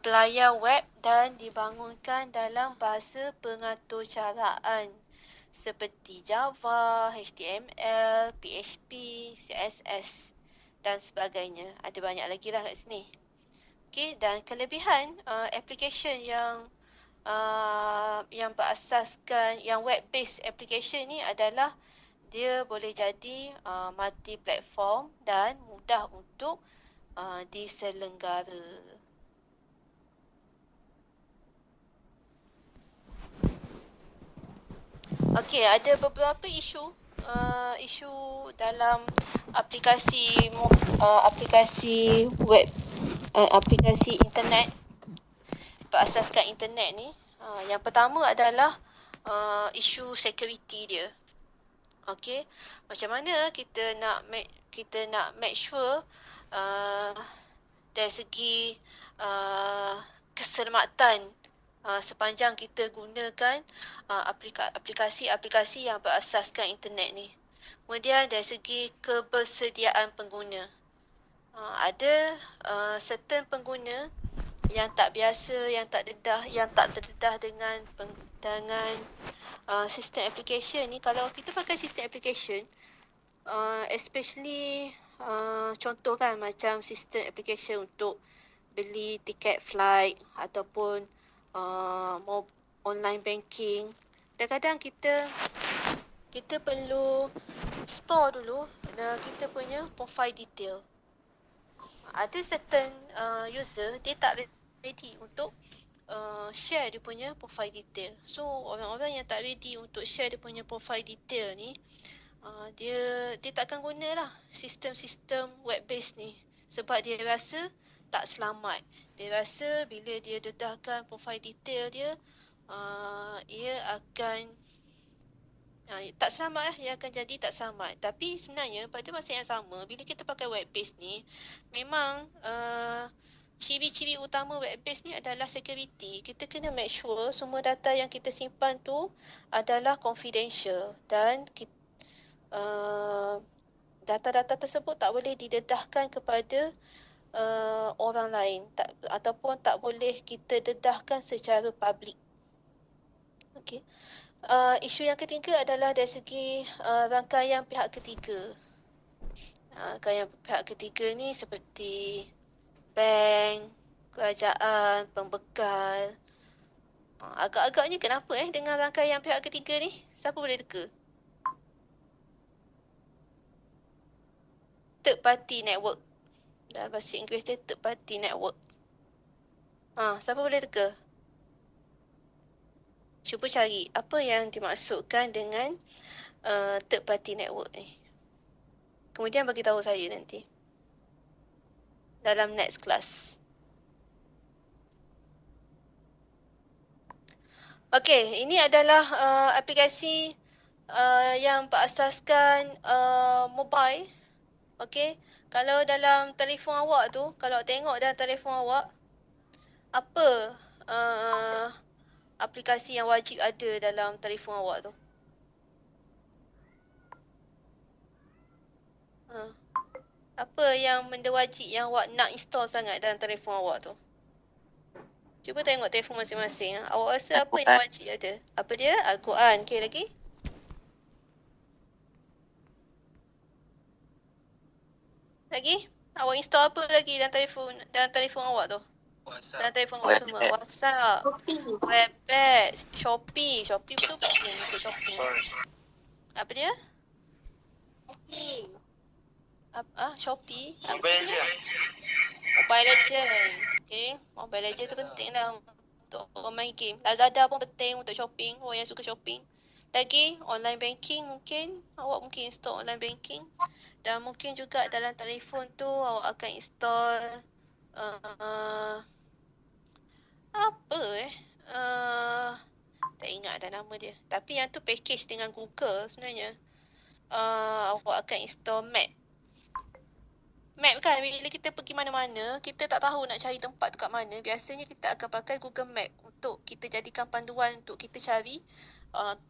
pelayar web dan dibangunkan dalam bahasa pengaturcaraan seperti Java, HTML, PHP, CSS dan sebagainya. Ada banyak lagi lah kat sini. Okey, dan kelebihan application yang berasaskan yang web based application ni adalah dia boleh jadi multi platform dan mudah untuk diselenggara. Okey, ada beberapa isu dalam aplikasi web, aplikasi internet berasaskan internet ni. Yang pertama adalah isu security dia. Okey, macam mana kita nak make sure dari segi keselamatan sepanjang kita gunakan aplikasi-aplikasi yang berasaskan internet ni. Kemudian dari segi kebersediaan pengguna. Ada certain pengguna yang tak biasa, yang tak terdedah dengan sistem application ni. Kalau kita pakai sistem application, especially contoh kan macam sistem application untuk beli tiket flight ataupun online banking. Kadang-kadang kita perlu store dulu kita punya profile detail. Ada certain user dia tak ready untuk share dia punya profile detail. So orang-orang yang tak ready untuk share dia punya profile detail ni, dia takkan gunalah sistem-sistem web based ni sebab dia rasa tak selamat. Dia rasa bila dia dedahkan profile detail dia, ia akan tak selamat lah. Ia akan jadi tak selamat. Tapi sebenarnya pada masa yang sama, bila kita pakai web based ni, memang ciri-ciri utama web based ni adalah security. Kita kena make sure semua data yang kita simpan tu adalah confidential dan data-data tersebut tak boleh didedahkan kepada orang lain ataupun tak boleh kita dedahkan secara public. Okey. Isu yang ketiga adalah dari segi rangkaian pihak ketiga. Rangkaian pihak ketiga ni seperti bank, kerajaan, pembekal. Agak-agaknya kenapa dengan rangkaian pihak ketiga ni? Siapa boleh teka? Third party network. Dalam bahasa Inggeris dia third party network. Siapa boleh teka? Cuba cari apa yang dimaksudkan dengan third party network ni. Kemudian bagi tahu saya nanti dalam next class. Okey, ini adalah aplikasi yang berasaskan mobile. Okey, kalau dalam telefon awak tu, kalau tengok dalam telefon awak, apa aplikasi yang wajib ada dalam telefon awak tu? Apa yang benda wajib yang awak nak install sangat dalam telefon awak tu? Cuba tengok telefon masing-masing. Awak rasa apa yang wajib ada? Apa dia? Al-Quran. Okey, lagi? Lagi? Awak install apa lagi dalam telefon awak tu? WhatsApp. Dalam telefon awak semua. WhatsApp, Webpack, Shopee. Shopee betul penting untuk shopping. Apa dia? Shopee. Mobile Legend. Mobile Legend. Okay. Mobile Legend tu penting lah untuk orang main game. Lazada pun penting untuk shopping. Orang yang suka shopping. Lagi, online banking mungkin. Awak mungkin install online banking. Dan mungkin juga dalam telefon tu awak akan install tak ingat dah nama dia. Tapi yang tu package dengan Google sebenarnya. Awak akan install map. Map kan, bila kita pergi mana-mana, kita tak tahu nak cari tempat tu kat mana. Biasanya kita akan pakai Google Map untuk kita jadikan panduan untuk kita cari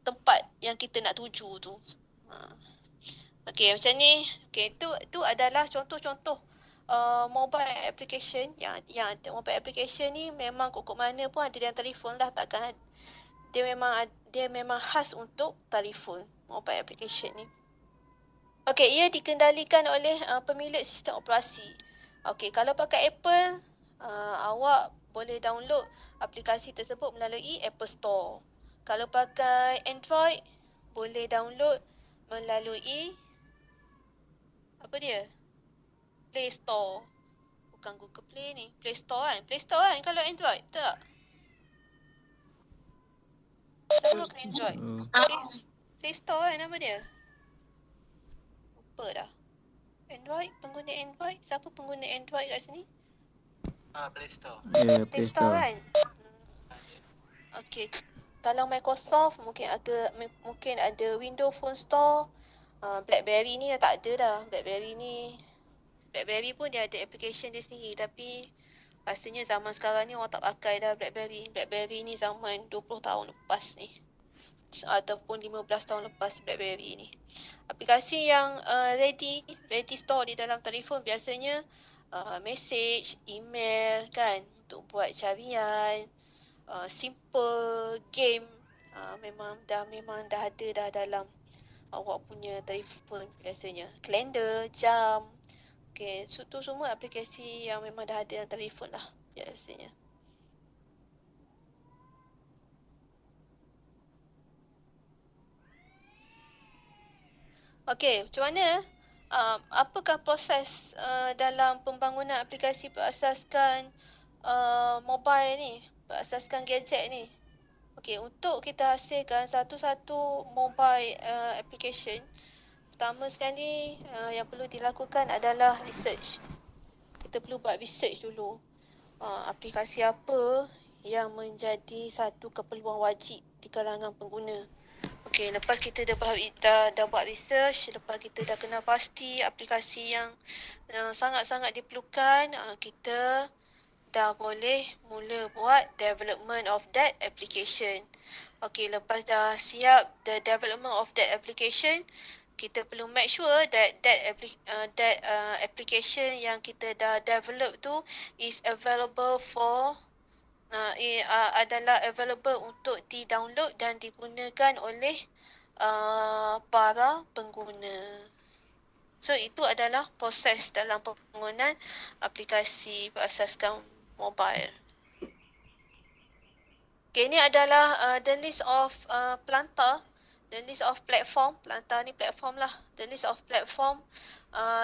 tempat yang kita nak tuju tu. Okey, macam ni. Okey, tu adalah contoh-contoh mobile application yang mobile application ni memang kok mana pun ada dalam telefon lah, takkan dia memang khas untuk telefon mobile application ni. Okey, ia dikendalikan oleh pemilik sistem operasi. Okey, kalau pakai Apple, awak boleh download aplikasi tersebut melalui Apple Store. Kalau pakai Android, boleh download melalui apa dia? Play Store. Bukan Google Play ni. Play Store kan? Play Store kan kalau Android, betul tak? Sama ke Android? Play Store kan nama dia? Lupa dah. Android, pengguna Android. Siapa pengguna Android kat sini? Play Store. Play Store kan? Okey. Kalau Microsoft mungkin ada Windows Phone Store. BlackBerry ni dah tak ada dah. BlackBerry pun dia ada application dia sendiri, tapi rasanya zaman sekarang ni orang tak pakai dah BlackBerry. BlackBerry ni zaman 20 tahun lepas ni. Ataupun 15 tahun lepas BlackBerry ni. Aplikasi yang ready store di dalam telefon biasanya message, email kan, untuk buat carian, simple game, memang dah ada dah dalam awak punya telefon biasanya. Kalender, jam. Okey, tu semua aplikasi yang memang dah ada dalam telefon lah biasanya. Okey, macam mana? Apakah proses dalam pembangunan aplikasi berasaskan mobile ni, berasaskan gadget ni? Okey, untuk kita hasilkan satu-satu mobile application, pertama sekali yang perlu dilakukan adalah research. Kita perlu buat research dulu. Aplikasi apa yang menjadi satu keperluan wajib di kalangan pengguna. Okey, lepas kita dah buat research, lepas kita dah kenal pasti aplikasi yang sangat-sangat diperlukan, kita dah boleh mula buat development of that application. Okey, lepas dah siap the development of that application, kita perlu make sure that application yang kita dah develop tu is available for adalah available untuk di-download dan digunakan oleh para pengguna. So, itu adalah proses dalam pembangunan aplikasi berasaskan mobile. Okay, ini adalah the list of Planta, the list of platform. Planta ni platform lah. The list of platform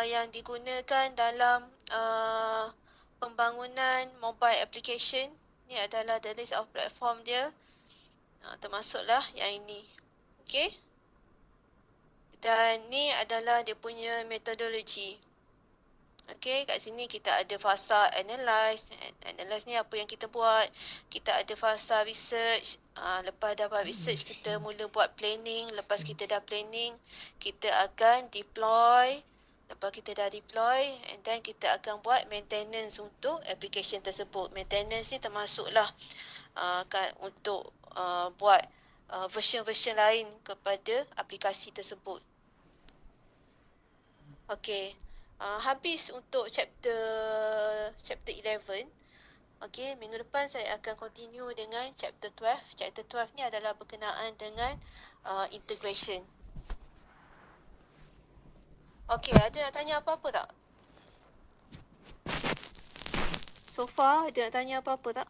yang digunakan dalam pembangunan mobile application. Ini adalah the list of platform dia. Termasuklah yang ini. Okay. Dan ni adalah dia punya metodologi. Okay, kat sini kita ada fasa analyze. Analyze ni apa yang kita buat. Kita ada fasa research. Lepas dah buat research, kita mula buat planning. Lepas kita dah planning, kita akan deploy. Lepas kita dah deploy, and then kita akan buat maintenance untuk application tersebut. Maintenance ni termasuklah untuk buat version-version lain kepada aplikasi tersebut. Okey, habis untuk chapter 11. Okey, minggu depan saya akan continue dengan chapter 12. Chapter 12 ni adalah berkenaan dengan integration. Okey, ada nak tanya apa-apa tak? So far, ada nak tanya apa-apa tak?